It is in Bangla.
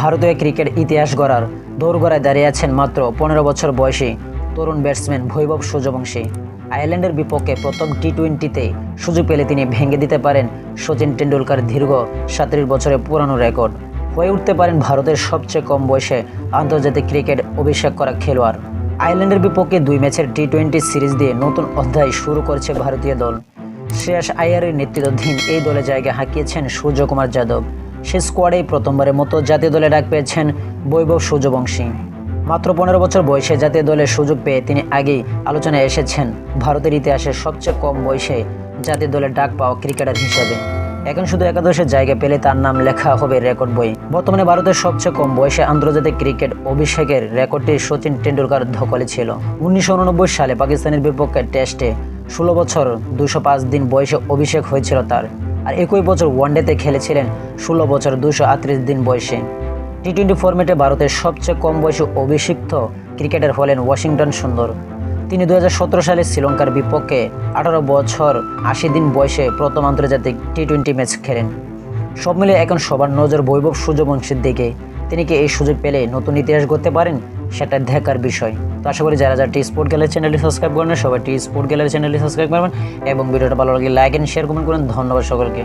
ভারতীয় ক্রিকেট ইতিহাস গড়ার দোরগোড়ায় দাঁড়িয়ে আছেন মাত্র ১৫ বছর বয়সী তরুণ ব্যাটসম্যান বৈভব সূর্যবংশী। আয়ারল্যান্ডের বিপক্ষে প্রথম টি-20তে সুযোগ পেলে তিনি ভেঙে দিতে পারেন শচীন টেন্ডুলকার দীর্ঘ ৩৭ বছরের পুরানো রেকর্ড, হয়ে উঠতে পারেন ভারতের সবচেয়ে কম বয়সে আন্তর্জাতিক ক্রিকেট অভিষেক করা খেলোয়াড়। আয়ারল্যান্ডের বিপক্ষে ২ ম্যাচের টি-20 সিরিজ দিয়ে নতুন অধ্যায় শুরু করেছে ভারতীয় দল। শ্রেয়াস আইয়ারের নেতৃত্বাধীন এই দলে জায়গা হাঁকিয়েছেন সূর্যকুমার যাদব। সে স্কোয়াডেই প্রথমবারের মতো জাতীয় দলে ডাক পেয়েছেন বৈভব সূর্যবংশী। মাত্র ১৫ বছর বয়সে জাতীয় দলের সুযোগ পেয়ে তিনি আগেই আলোচনায় এসেছেন ভারতের ইতিহাসে সবচেয়ে কম বয়সে জাতীয় দলে ডাক পাওয়া ক্রিকেটার হিসেবে। এখন শুধু একাদশের জায়গা পেলে তার নাম লেখা হবে রেকর্ড বই। বর্তমানে ভারতের সবচেয়ে কম বয়সে আন্তর্জাতিক ক্রিকেট অভিষেকের রেকর্ডটি শচীন টেন্ডুলকার দখলে ছিল। ১৯৮৯ সালে পাকিস্তানের বিপক্ষে টেস্টে ১৬ বছর ২০৫ দিন বয়সে অভিষেক হয়েছিল তার। আর একই বছর ওয়ানডেতে খেলেছিলেন ১৬ বছর ২৩৮ দিন বয়সে। টি-20 ফরম্যাটে ভারতের সবচেয়ে কম বয়সী অভিষিক্ত ক্রিকেটার হলেন ওয়াশিংটন সুন্দর। তিনি ২০১৭ সালে শ্রীলঙ্কার বিপক্ষে ১৮ বছর ৮০ দিন বয়সে প্রথম আন্তর্জাতিক টি-20 ম্যাচ খেলেন। সব মিলিয়ে এখন সবার নজর বৈভব সূর্যবংশীর দিকে। তিনি কি এই সুযোগ পেলে নতুন ইতিহাস গড়তে পারেন, সেটা দেখার বিষয়। তো আশা করি যারা টি স্পোর্ট গ্যালারি চ্যানেলটি সাবস্ক্রাইব করেন সবাই টি স্পোর্ট গ্যালারি চ্যানেলটি সাবস্ক্রাইব করবেন এবং ভিডিওটা ভালো লাগলে লাইক এন্ড শেয়ার কমেন্ট করেন। ধন্যবাদ সকলকে।